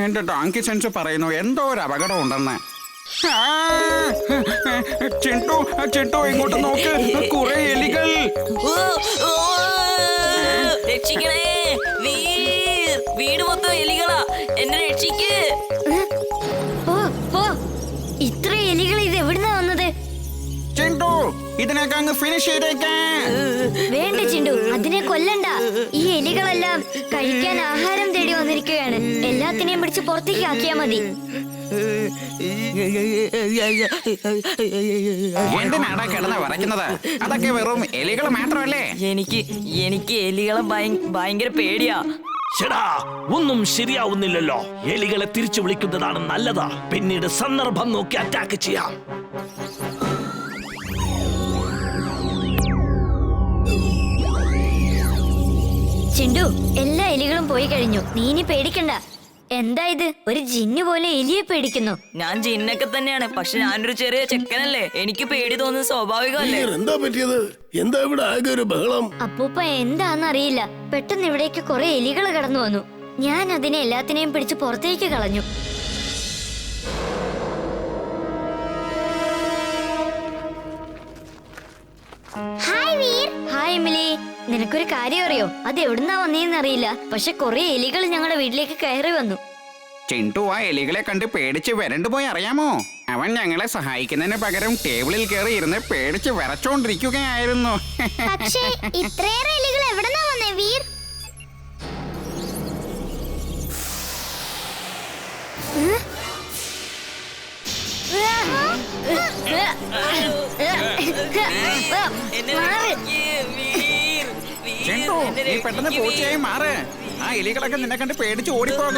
എന്റെ donkey sense പറയുന്നു എന്തോ ഒരു അപകടം ഉണ്ടെന്ന്. ചിണ്ടു ചിണ്ടു ഇങ്ങോട്ട് നോക്ക്, കുറെ എലികൾ. രക്ഷിക്കണേ വീർ, വീട് മൊത്തം എലികളാ, എന്നെ രക്ഷിക്ക്. ഇത്ര എലികൾ ഇത് എവിടുന്നാ വന്നത്? ചിണ്ടു ഇതിനൊക്കെ അങ്ങ് ഫിനിഷ് ചെയ്തേക്കാൻ. വേണ്ട ചിണ്ടു, അതിനെ കൊല്ലണ്ട. ഈ എലികളെല്ലാം കഴിക്കാൻ ആഹാരം തേടി വന്നിരിക്കുകയാണ്. എല്ലാത്തിനെയും പിടിച്ച് പുറത്തേക്ക് ആക്കിയാ മതി. എന്തിനാടാ കിടന്ന് വിറയ്ക്കുന്നത്? അതൊക്കെ വെറും എലികൾ മാത്രമല്ലേ? എനിക്ക് എലികളെ ഭയങ്കര പേടിയാ. ശടാ, ഒന്നും ശരിയാവുന്നില്ലല്ലോ. എലികളെ തിരിച്ചു വിളിക്കുന്നതാണ് നല്ലത്. പിന്നീട് സന്ദർഭം നോക്കി അറ്റാക്ക് ചെയ്യാം. ചിണ്ടു, എല്ലാ എലികളും പോയി കഴിഞ്ഞു. നീ ഇനി പേടിക്കണ്ട. എന്താ ഇത്? ഒരു ജിന്ന് പോലെ എലിയെ പേടിക്കുന്നു. ഞാൻ ജിന്നൊക്കെ തന്നെയാണ്, പക്ഷെ ഞാനൊരു ചെറിയ ചെക്കനല്ലേ, എനിക്ക് പേടി തോന്നുന്നത് സ്വാഭാവികമല്ലേ. എന്താ പറ്റിയത്? എന്താ ഇവിടെ ആകെ ഒരു ബഹളം? അപ്പൂപ്പ എന്താന്നറിയില്ല, പെട്ടെന്ന് ഇവിടേക്ക് കുറെ എലികൾ കടന്നു വന്നു. ഞാൻ അതിനെ എല്ലാത്തിനെയും പിടിച്ച് പുറത്തേക്ക് കളഞ്ഞു. ഹായ് എമിലി, നിനക്കൊരു കാര്യം അറിയോ? അത് എവിടുന്നാ വന്നേന്ന് അറിയില്ല, പക്ഷെ കുറെ എലികൾ ഞങ്ങളുടെ വീട്ടിലേക്ക് കയറി വന്നു. ചിണ്ടു ആ എലികളെ കണ്ട് പേടിച്ച് വരണ്ടുപോയി അറിയാമോ? അവൻ ഞങ്ങളെ സഹായിക്കുന്നതിന് പകരം ടേബിളിൽ കയറി ഇരുന്ന് പേടിച്ച് വിറച്ചോണ്ടിരിക്കുകയായിരുന്നു. പക്ഷേ ഇത്രയേറെ എലികൾ എവിടുന്നാ വന്നേ വീർ? ചിണ്ടു നീ പെട്ടെന്ന് പൂച്ചയായി മാറ്. ആ എലികളൊക്കെ നിന്നെ കണ്ട് പേടിച്ച് ഓടിപ്പോകും.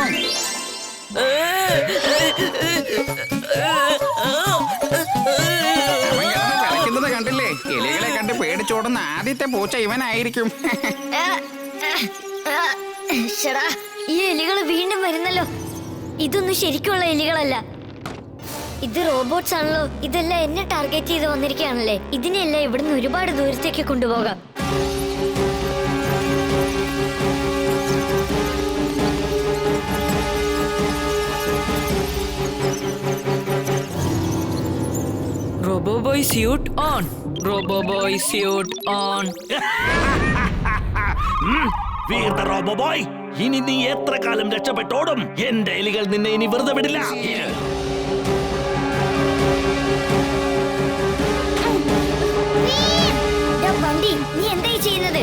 അവൻ കിടന്ന് വിറയ്ക്കുന്നത് കണ്ടില്ലേ? എലികളെ കണ്ട് പേടിച്ചോടുന്ന ആദ്യത്തെ പൂച്ച ഇവനായിരിക്കും. ഈ എലികൾ വീണ്ടും വരുന്നല്ലോ. ഇതൊന്നും ശരിക്കുള്ള എലികളല്ല, ഇത് റോബോട്ട്സ് ആണല്ലോ. ഇതെല്ലാം എന്നെ ടാർഗറ്റ് ചെയ്ത് വന്നിരിക്കുകയാണല്ലേ. ഇതിനെല്ലാം ഇവിടുന്ന് ഒരുപാട് ദൂരത്തേക്ക് കൊണ്ടുപോകാം. റോബോബോയ് സ്യൂട്ട് ഓൺ, റോബോബോയ് സ്യൂട്ട് ഓൺ. വീർത്ത റോബോബോയ്, ഇനി നീ എത്ര കാലം രക്ഷപ്പെട്ടോടും? എന്റെ എലികൾ നിന്നെ ഇനി വെറുതെ വിടില്ല. വണ്ടി, നീ എന്തായി ചെയ്യുന്നത്?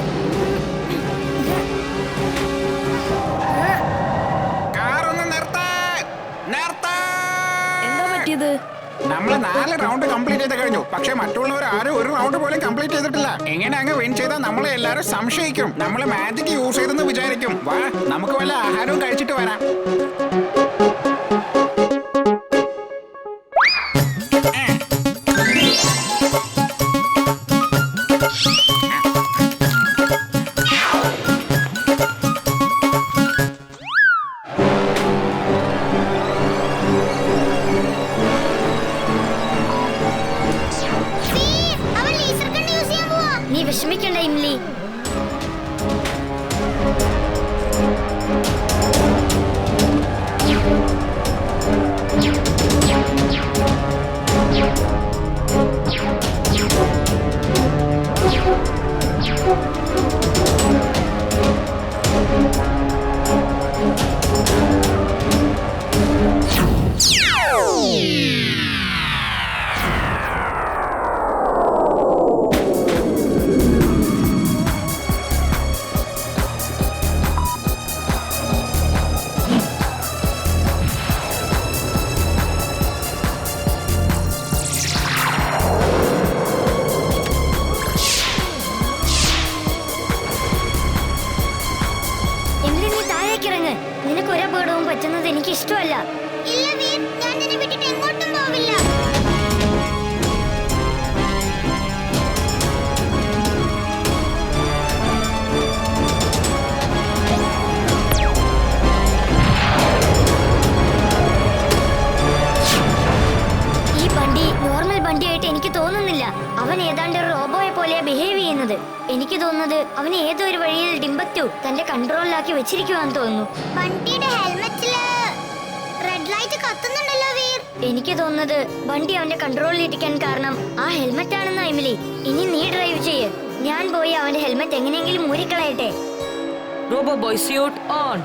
കാറൊന്ന് നിർത്താൻ. എന്താ പറ്റിയത്? നമ്മള് 4 റൗണ്ട് കംപ്ലീറ്റ് ചെയ്ത് കഴിഞ്ഞു, പക്ഷെ മറ്റുള്ളവർ ആരും ഒരു റൗണ്ട് പോലും കംപ്ലീറ്റ് ചെയ്തിട്ടില്ല. എങ്ങനെ അങ്ങ് വിൻ ചെയ്താൽ നമ്മളെ എല്ലാരും സംശയിക്കും. നമ്മള് മാജിക് യൂസ് ചെയ്തെന്ന് വിചാരിക്കും. വാ, നമുക്ക് വല്ല ആഹാരവും കഴിച്ചിട്ട് വരാം. നീ വിഷമിക്കണ്ട ഇംലി. നിനക്ക് ഒരപകടവും പറ്റുന്നത് എനിക്ക് ഇഷ്ടമല്ല. ഈ വണ്ടി നോർമൽ വണ്ടിയായിട്ട് എനിക്ക് തോന്നുന്നില്ല. അവൻ ഏതാണ്ട് ഒരു റോബോയെ പോലെ പോലെയാ ബിഹേവ് ചെയ്യുന്നത്. എനിക്ക് തോന്നുന്നത് അവന് ഏതോ ഒരു വഴിയിൽ ഡിംബക്ടു തന്റെ കൺട്രോളിലാക്കി വെച്ചിരിക്കുവാന്ന് തോന്നുന്നു. വണ്ടിയുടെ ഹെൽമെറ്റില് റെഡ് ലൈറ്റ് കത്തുന്നുണ്ടല്ലോ വീർ. എനിക്ക് തോന്നുന്നത് വണ്ടി അവന്റെ കൺട്രോളിൽ ഇരിക്കാൻ കാരണം ആ ഹെൽമെറ്റ് ആണെന്ന്. എമിലി, ഇനി നീ ഡ്രൈവ് ചെയ്യ്. ഞാൻ പോയി അവന്റെ ഹെൽമെറ്റ് എങ്ങനെയെങ്കിലും ഊരിക്കളയട്ടെ. Robo boy suit on.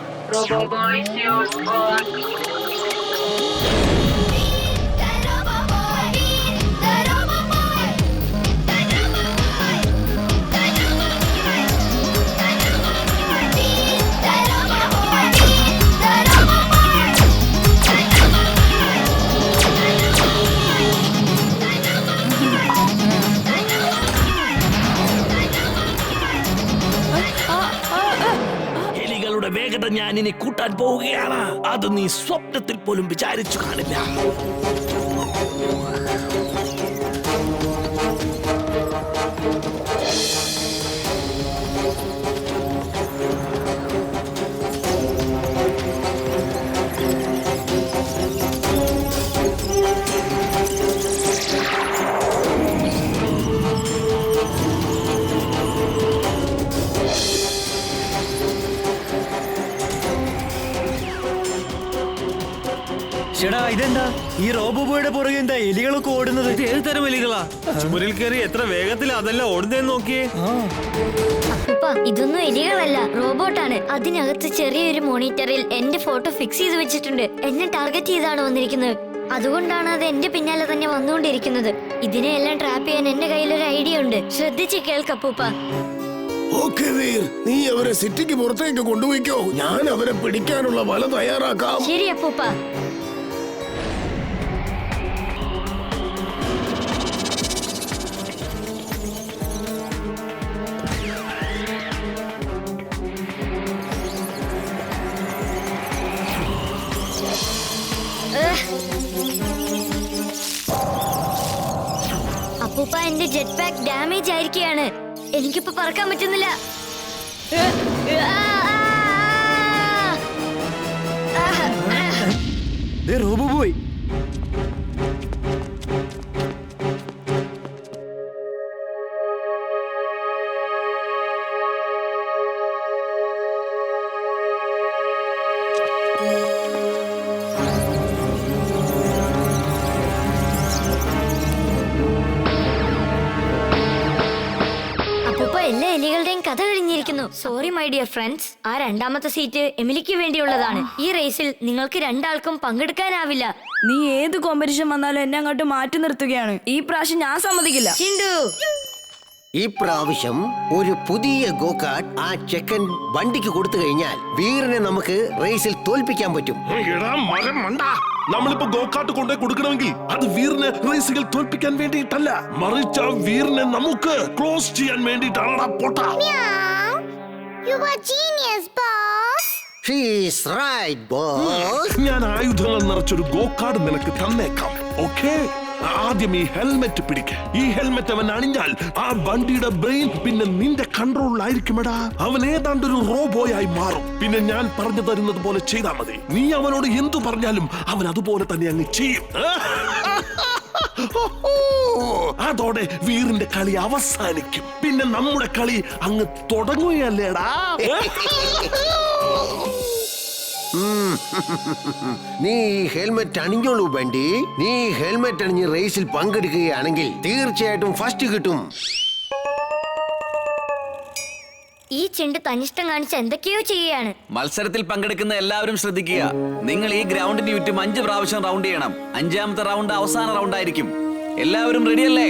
എലികളുടെ വേഗത ഞാൻ ഇനി കൂട്ടാൻ പോവുകയാണ്. അത് നീ സ്വപ്നത്തിൽ പോലും വിചാരിച്ചു കാണില്ല. ചേടാ, ഇതെന്താ ഈ റോബോയുടെ പുറകെ എന്താ എലികളൊക്കെ ഓടുന്നത്? ഇത് ഏത് തരം എലികളാ? ചുമരിൽ കയറി എത്ര വേഗത്തിൽ അതെല്ലാം ഓടുന്നതെന്ന് നോക്കിയേ. അപ്പൂപ്പ, ഇതൊന്നും എലികളല്ല, റോബോട്ടാണ്. അതിനകത്ത് ചെറിയൊരു മോണിറ്ററിൽ എന്റെ ഫോട്ടോ ഫിക്സ് ചെയ്ത് വെച്ചിട്ടുണ്ട്. എന്നെ ടാർഗറ്റ് ചെയ്താണ് വന്നിരിക്കുന്നത്. അതുകൊണ്ടാണ് അത് എന്റെ പിന്നാലെ തന്നെ വന്നുകൊണ്ടിരിക്കുന്നത്. ഇതിനെയെല്ലാം ട്രാപ്പ് ചെയ്യാൻ എന്റെ കയ്യിൽ ഒരു ഐഡിയ ഉണ്ട്. ശ്രദ്ധിച്ച് കേൾക്കപ്പൂപ്പ. ഓക്കെ വീർ, നീ അവരെ സിറ്റിക്ക് പുറത്തേക്ക് കൊണ്ടുപോയിക്കോ. ഞാൻ അവരെ പിടിക്കാനുള്ള വല തയ്യാറാക്കാം. ശരി അപ്പൂപ്പ. അപ്പൂപ്പ, എന്റെ ജെറ്റ് പാക്ക് ഡാമേജ് ആയിരിക്കുകയാണ്. എനിക്കിപ്പോ പറക്കാൻ പറ്റുന്നില്ല. റോബോ ബോയ്, എല്ലാ എലികളുടെയും കഥ കഴിഞ്ഞിരിക്കുന്നു. Sorry my dear friends. ആ രണ്ടാമത്തെ സീറ്റ് എമിലിക്ക് വേണ്ടിയുള്ളതാണ്. ഈ റേസിൽ നിങ്ങൾക്ക് രണ്ടാൾക്കും പങ്കെടുക്കാനാവില്ല. നീ ഏത് കോമ്പറ്റീഷൻ വന്നാലും എന്നെ അങ്ങോട്ട് മാറ്റി നിർത്തുകയാണ്. ഈ പ്രാവശ്യം ഞാൻ സമ്മതിക്കില്ല. ചിണ്ടു, ഈ പ്രാവശ്യം ഒരു പുതിയ ഗോകാർട്ട് ആ ചെക്കൻ വണ്ടിക്ക് കൊടുത്തു കഴിഞ്ഞാൽ വീറിനെ നമുക്ക് റേസിൽ തോൽപ്പിക്കാൻ പറ്റും. നമ്മളിപ്പോ ഗോകാർട്ട് കൊണ്ടേ കൊടുക്കണമെങ്കിൽ അത് വീറിനെ റേസുകൾ തോൽപ്പിക്കാൻ വേണ്ടിയിട്ടല്ല, മറിച്ച് ആ വീറിനെ നമുക്ക് ക്ലോസ് ചെയ്യാൻ വേണ്ടിയിട്ടാണ്. പോട്ടാ, You are genius, boss. She is right, boss. ഞാൻ ആയുധങ്ങൾ നിറച്ചൊരു ഗോകാർട്ട് നിനക്ക് തന്നേക്കാം. ഓക്കേ, ആദ്യം ഈ ഹെൽമെറ്റ് പിടിക്ക. ഈ ഹെൽമെറ്റ് അവൻ അണിഞ്ഞാൽ ആ വണ്ടിയുടെ ബ്രെയിൻ പിന്നെ നിന്റെ കൺട്രോളിലായിരിക്കുമെടാ. അവൻ ഏതാണ്ടൊരു റോബോയായി മാറും. പിന്നെ ഞാൻ പറഞ്ഞു തരുന്നത് പോലെ ചെയ്താൽ മതി. നീ അവനോട് എന്തു പറഞ്ഞാലും അവൻ അതുപോലെ തന്നെ അങ്ങ് ചെയ്യും. അതോടെ വീറിന്റെ കളി അവസാനിക്കും. പിന്നെ നമ്മുടെ കളി അങ്ങ് തുടങ്ങുകയല്ലേടാ. നീ ഹെൽമെറ്റ് അണിഞ്ഞോളൂ ബണ്ടി. നീ ഹെൽമെറ്റ് അണിഞ്ഞ് റേസിൽ പങ്കെടുക്കുകയാണെങ്കിൽ തീർച്ചയായിട്ടും ഫസ്റ്റ് കിട്ടും. ഈ ചിണ്ട് തനിഷ്ടം കാണിച്ച് എന്തൊക്കെയോ ചെയ്യുകയാണ്. മത്സരത്തിൽ പങ്കെടുക്കുന്ന എല്ലാവരും ശ്രദ്ധിക്കുക. നിങ്ങൾ ഈ ഗ്രൗണ്ടിന് ചുറ്റും 5 പ്രാവശ്യം റൗണ്ട് ചെയ്യണം. 5ാമത്തെ റൗണ്ട് അവസാന റൗണ്ട് ആയിരിക്കും. എല്ലാവരും റെഡിയല്ലേ?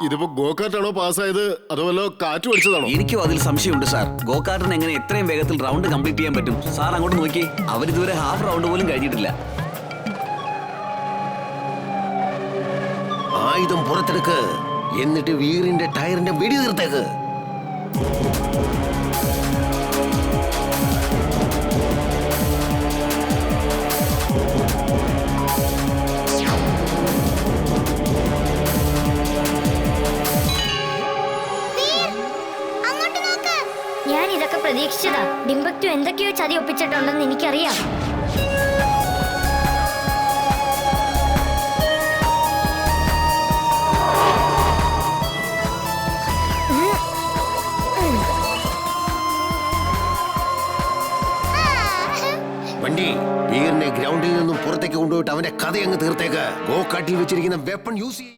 ഇതിപ്പോ ഗോകാർട്ടാണോ പാസ്സായത് അതോ വല്ലോ കാറ്റ് പഠിച്ചതാണോ? എനിക്കും അതിൽ സംശയമുണ്ട് സാർ. ഗോകാർട്ടിന് എങ്ങനെ എത്രയും വേഗത്തിൽ റൗണ്ട് കംപ്ലീറ്റ് ചെയ്യാൻ പറ്റും? സാർ അങ്ങോട്ട് നോക്കി, അവരിതുവരെ ഹാഫ് റൗണ്ട് പോലും കഴിഞ്ഞിട്ടില്ല. ആ ആയുധം പുറത്തെടുക്ക്. എന്നിട്ട് വീറിന്റെ ടയറിന്റെ വെടി തീർത്തേക്ക്. അങ്ങോട്ട് നോക്ക്. ഞാൻ ഇതൊക്കെ പ്രതീക്ഷിച്ചതാ. ഡിംബക്ടു എന്തൊക്കെയോ ചതി ഒപ്പിച്ചിട്ടുണ്ടെന്ന് എനിക്കറിയാം. വണ്ടി വീറിനെ ഗ്രൗണ്ടിൽ നിന്നും പുറത്തേക്ക് കൊണ്ടുപോയിട്ട് അവന്റെ കഥ അങ്ങ് തീർത്തേക്ക്. ഗോകാട്ടിൽ വെച്ചിരിക്കുന്ന വെപ്പൺ യൂസ്